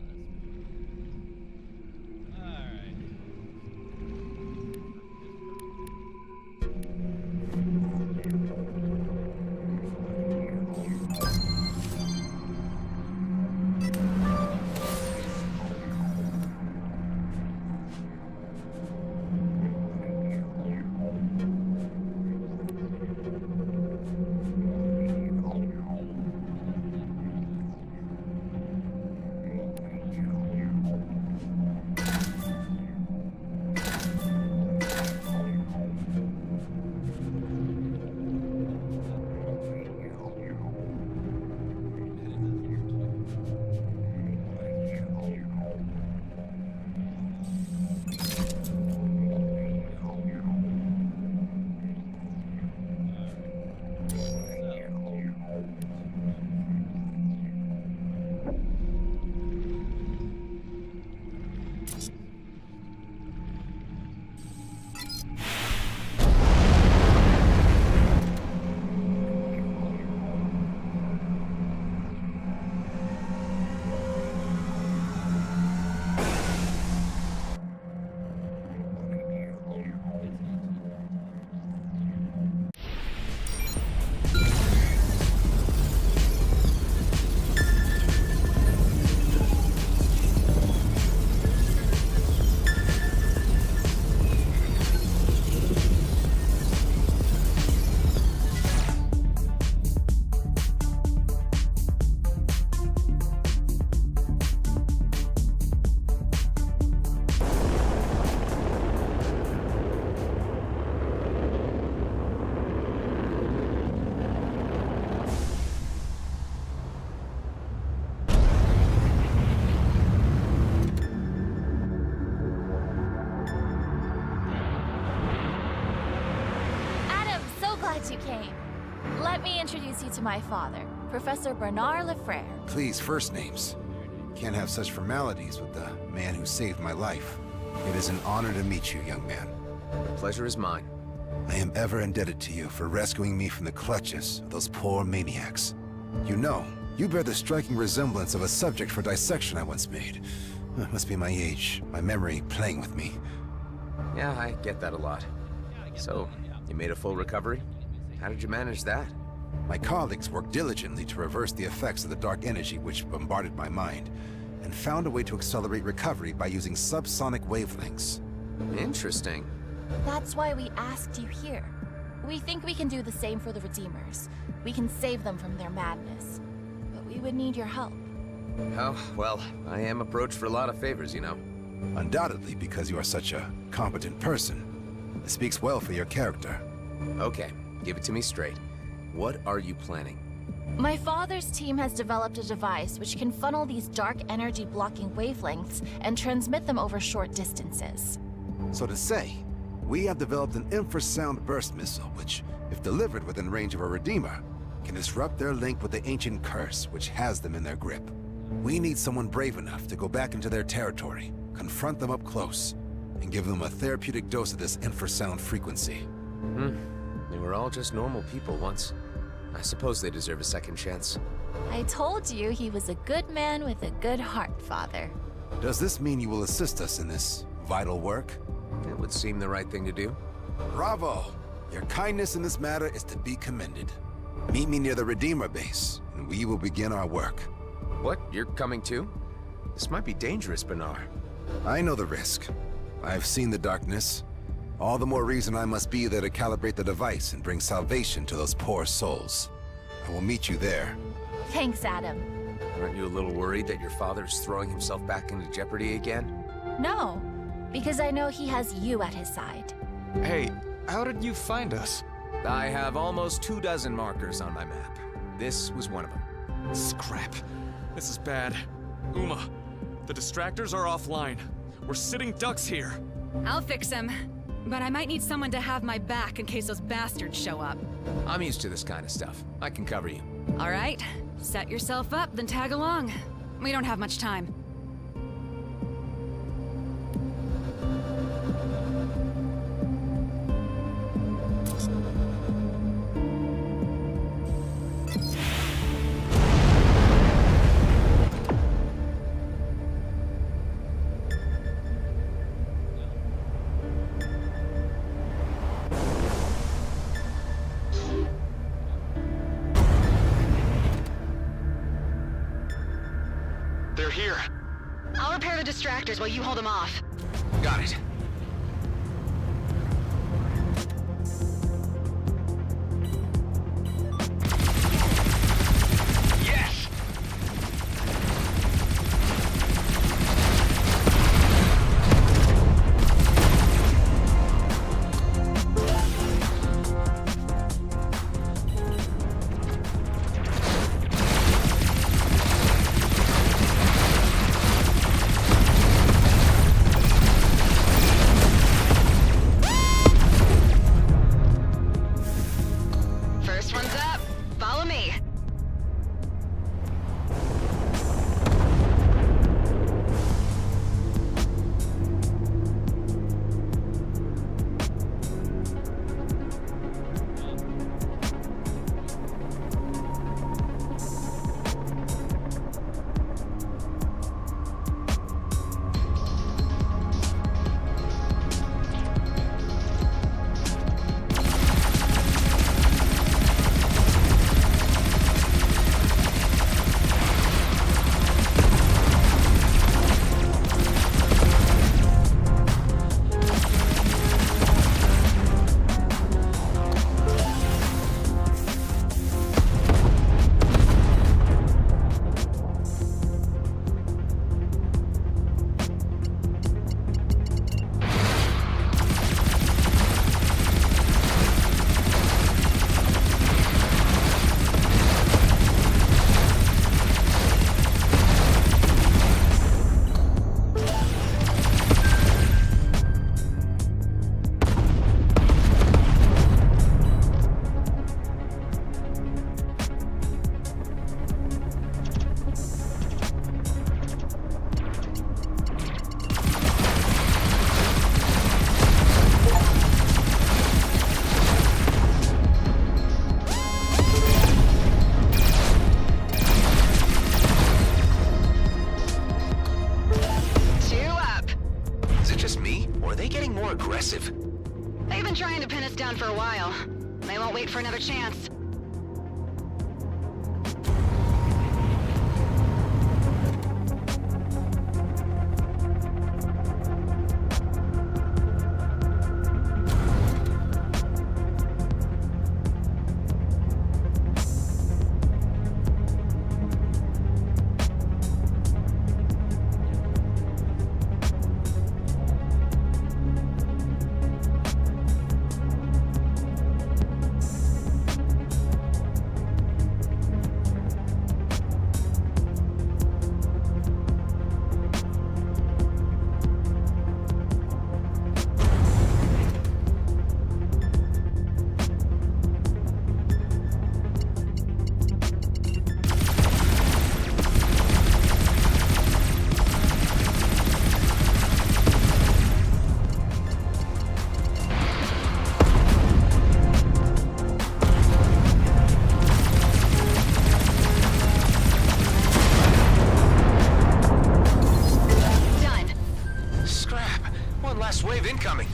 Speaker 13: You came. Let me introduce you to my father, Professor Bernard Lefrere.
Speaker 14: Please, first names. Can't have such formalities with the man who saved my life. It is an honor to meet you, young man.
Speaker 8: The pleasure is mine.
Speaker 14: I am ever indebted to you for rescuing me from the clutches of those poor maniacs. You know, you bear the striking resemblance of a subject for dissection I once made. It must be my age, my memory playing with me.
Speaker 8: Yeah, I get that a lot. So, you made a full recovery? How did you manage that?
Speaker 14: My colleagues worked diligently to reverse the effects of the dark energy which bombarded my mind, and found a way to accelerate recovery by using subsonic wavelengths.
Speaker 8: Interesting.
Speaker 13: That's why we asked you here. We think we can do the same for the Redeemers. We can save them from their madness. But we would need your help.
Speaker 8: Oh, well, I am approached for a lot of favors, you know.
Speaker 14: Undoubtedly because you are such a competent person. It speaks well for your character.
Speaker 8: Okay. Give it to me straight. What are you planning?
Speaker 13: My father's team has developed a device which can funnel these dark energy blocking wavelengths and transmit them over short distances.
Speaker 14: So to say, We have developed an infrasound burst missile, which, if delivered within range of a Redeemer, can disrupt their link with the ancient curse which has them in their grip. We need someone brave enough to go back into their territory, confront them up close, and give them a therapeutic dose of this infrasound frequency.
Speaker 8: They were all just normal people once. I suppose they deserve a second chance.
Speaker 13: I told you he was a good man with a good heart, Father.
Speaker 14: Does this mean you will assist us in this vital work?
Speaker 8: It would seem the right thing to do.
Speaker 14: Bravo! Your kindness in this matter is to be commended. Meet me near the Redeemer base, and we will begin our work.
Speaker 8: What? You're coming too? This might be dangerous, Bernard.
Speaker 14: I know the risk. I've seen the darkness. All the more reason I must be there to calibrate the device and bring salvation to those poor souls. I will meet you there.
Speaker 13: Thanks, Adam.
Speaker 8: Aren't you a little worried that your father's throwing himself back into jeopardy again?
Speaker 13: No, because I know he has you at his side.
Speaker 11: Hey, how did you find us?
Speaker 8: I have almost 24 markers on my map. This was one of them.
Speaker 11: Scrap. This is bad. Uma, the distractors are offline. We're sitting ducks here.
Speaker 15: I'll fix him. But I might need someone to have my back in case those bastards show up.
Speaker 8: I'm used to this kind of stuff. I can cover you.
Speaker 15: All right. Set yourself up, then tag along. We don't have much time.
Speaker 11: They're here.
Speaker 10: I'll repair the distractors while you hold them off.
Speaker 8: Got it.
Speaker 1: Yes!
Speaker 10: First one's up. Follow me.
Speaker 8: aggressive.
Speaker 10: They've been trying to pin us down for a while. They won't wait for another chance.
Speaker 8: wave incoming.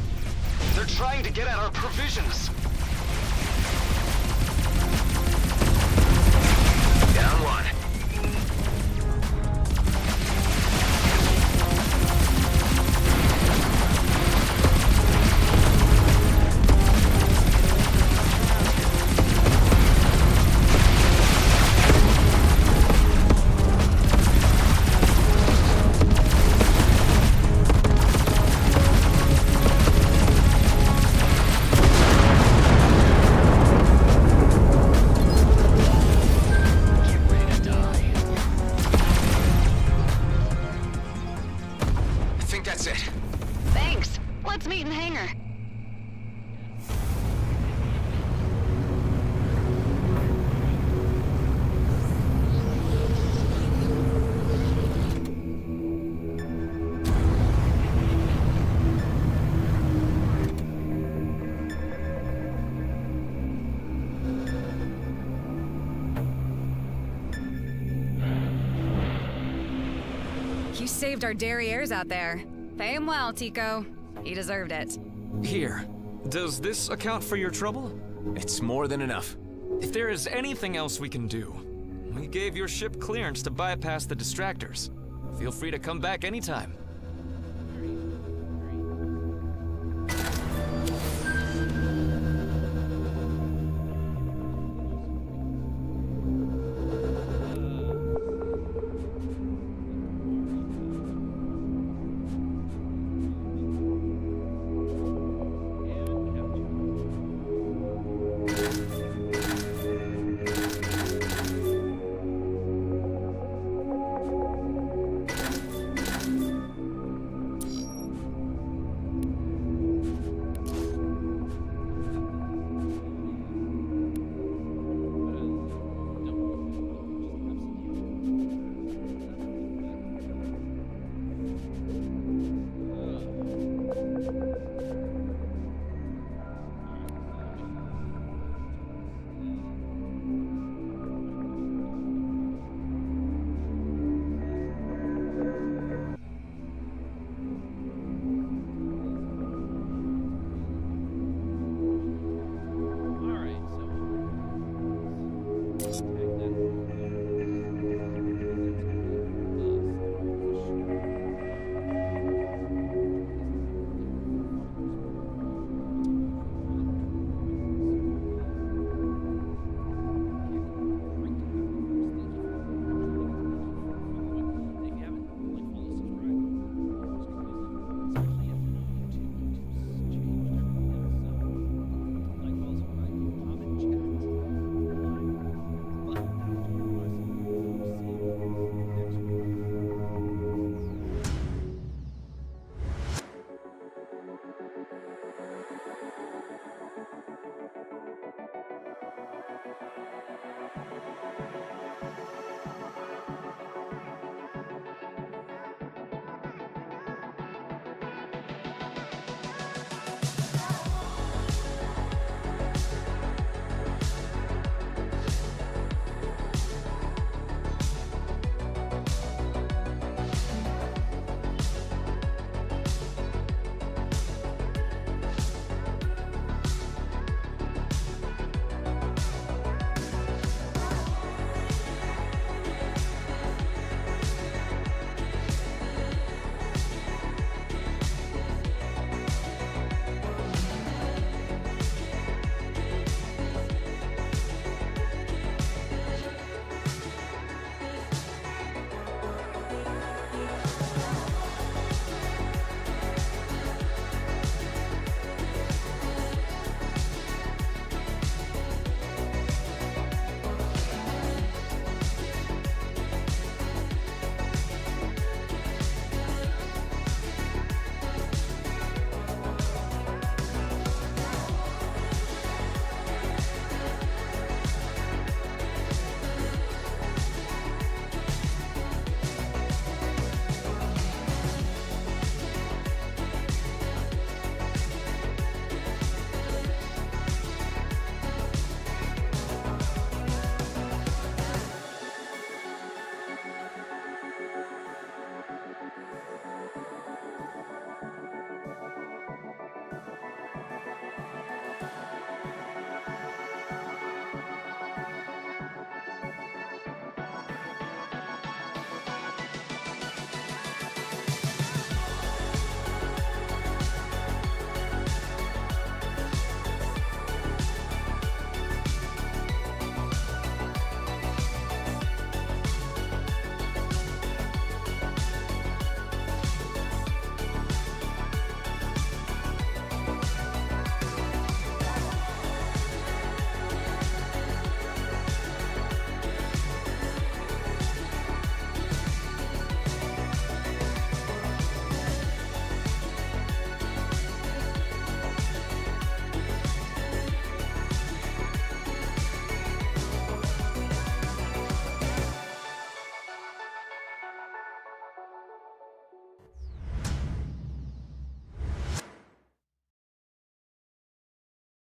Speaker 11: They're trying to get at our provisions.
Speaker 8: Down one. That's it.
Speaker 10: Thanks. Let's meet in the hangar.
Speaker 15: You saved our derrieres out there. Pay him well, Tico. He deserved it.
Speaker 16: Here. Does this account for your trouble?
Speaker 8: It's more than enough.
Speaker 16: If there is anything else we can do, we gave your ship clearance to bypass the distractors. Feel free to come back anytime.